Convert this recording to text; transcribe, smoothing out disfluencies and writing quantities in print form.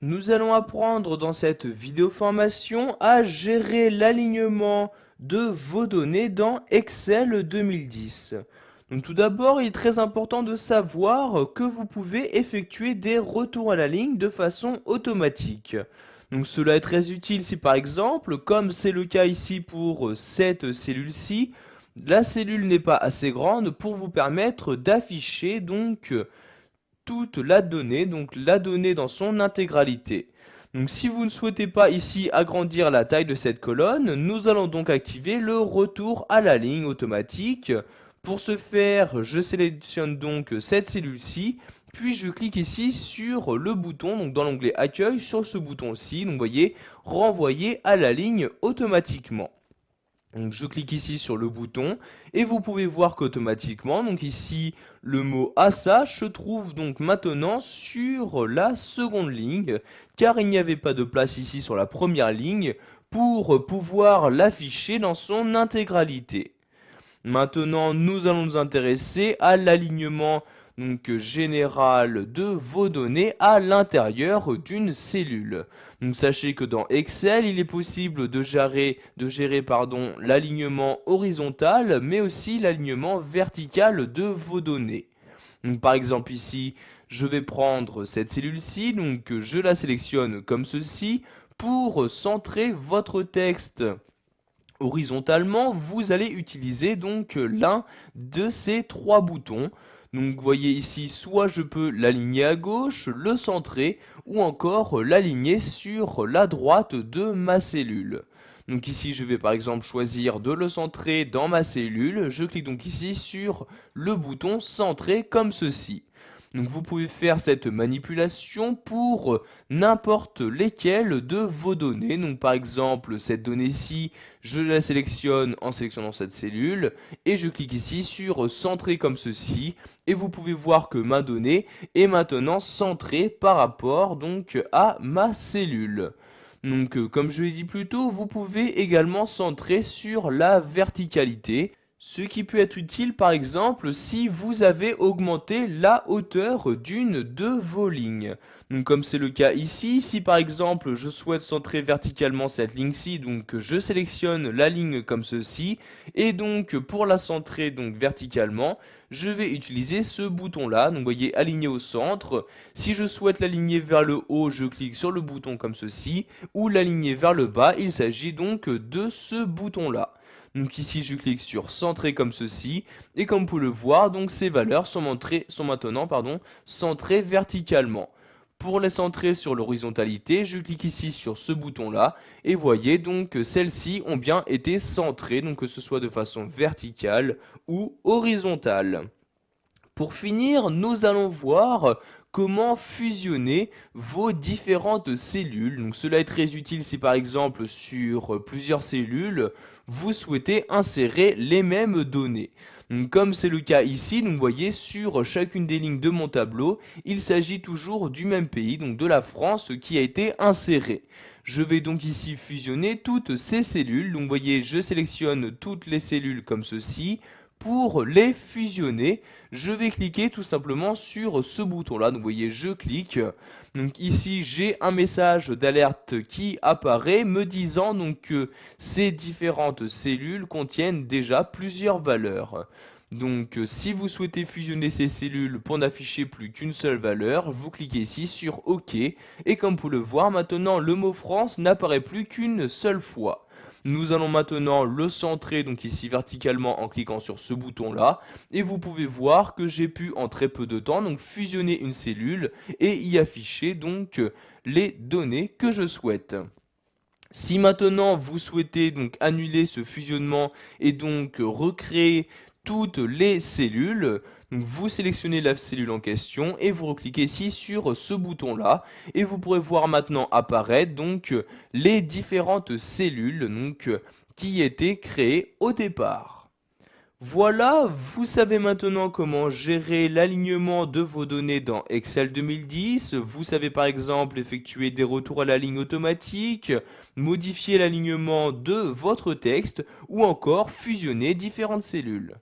Nous allons apprendre dans cette vidéo formation à gérer l'alignement de vos données dans Excel 2010. Donc tout d'abord, il est très important de savoir que vous pouvez effectuer des retours à la ligne de façon automatique. Donc cela est très utile si par exemple, comme c'est le cas ici pour cette cellule-ci, la cellule n'est pas assez grande pour vous permettre d'afficher donc toute la donnée, donc la donnée dans son intégralité. Donc si vous ne souhaitez pas ici agrandir la taille de cette colonne, nous allons donc activer le retour à la ligne automatique. Pour ce faire, je sélectionne donc cette cellule-ci, puis je clique ici sur le bouton, donc dans l'onglet Accueil, sur ce bouton-ci, donc vous voyez, renvoyer à la ligne automatiquement. Donc je clique ici sur le bouton et vous pouvez voir qu'automatiquement, donc ici le mot ASA se trouve donc maintenant sur la seconde ligne, car il n'y avait pas de place ici sur la première ligne pour pouvoir l'afficher dans son intégralité. Maintenant, nous allons nous intéresser à l'alignement général de vos données à l'intérieur d'une cellule. Donc sachez que dans Excel, il est possible de gérer l'alignement horizontal, mais aussi l'alignement vertical de vos données. Donc, par exemple ici, je vais prendre cette cellule-ci, donc je la sélectionne comme ceci. Pour centrer votre texte horizontalement, vous allez utiliser donc l'un de ces trois boutons. Donc vous voyez ici, soit je peux l'aligner à gauche, le centrer, ou encore l'aligner sur la droite de ma cellule. Donc ici je vais par exemple choisir de le centrer dans ma cellule, je clique donc ici sur le bouton centrer comme ceci. Donc vous pouvez faire cette manipulation pour n'importe lesquelles de vos données. Donc par exemple cette donnée-ci, je la sélectionne en sélectionnant cette cellule et je clique ici sur centrer comme ceci et vous pouvez voir que ma donnée est maintenant centrée par rapport donc à ma cellule. Donc comme je l'ai dit plus tôt, vous pouvez également centrer sur la verticalité. Ce qui peut être utile par exemple si vous avez augmenté la hauteur d'une de vos lignes. Donc comme c'est le cas ici, si par exemple je souhaite centrer verticalement cette ligne-ci, donc je sélectionne la ligne comme ceci, et donc pour la centrer donc verticalement, je vais utiliser ce bouton-là, donc vous voyez aligner au centre. Si je souhaite l'aligner vers le haut, je clique sur le bouton comme ceci, ou l'aligner vers le bas, il s'agit donc de ce bouton-là. Donc ici je clique sur centrer comme ceci et comme vous pouvez le voir, donc ces valeurs sont maintenant centrées verticalement. Pour les centrer sur l'horizontalité, je clique ici sur ce bouton là et voyez donc que celles-ci ont bien été centrées, donc que ce soit de façon verticale ou horizontale. Pour finir, nous allons voir comment fusionner vos différentes cellules. Donc cela est très utile si par exemple sur plusieurs cellules, vous souhaitez insérer les mêmes données. Donc, comme c'est le cas ici, vous voyez sur chacune des lignes de mon tableau, il s'agit toujours du même pays, donc de la France, qui a été inséré. Je vais donc ici fusionner toutes ces cellules. Donc vous voyez, je sélectionne toutes les cellules comme ceci. Pour les fusionner, je vais cliquer tout simplement sur ce bouton-là. Donc vous voyez, je clique. Donc ici, j'ai un message d'alerte qui apparaît me disant donc que ces différentes cellules contiennent déjà plusieurs valeurs. Donc si vous souhaitez fusionner ces cellules pour n'afficher plus qu'une seule valeur, vous cliquez ici sur OK. Et comme vous pouvez le voir, maintenant le mot France n'apparaît plus qu'une seule fois. Nous allons maintenant le centrer donc ici verticalement en cliquant sur ce bouton là et vous pouvez voir que j'ai pu en très peu de temps donc fusionner une cellule et y afficher donc les données que je souhaite. Si maintenant vous souhaitez donc annuler ce fusionnement et donc recréer toutes les cellules, donc vous sélectionnez la cellule en question et vous recliquez ici sur ce bouton là et vous pourrez voir maintenant apparaître donc les différentes cellules qui étaient créées au départ. Voilà, vous savez maintenant comment gérer l'alignement de vos données dans Excel 2010. Vous savez par exemple effectuer des retours à la ligne automatique, modifier l'alignement de votre texte ou encore fusionner différentes cellules.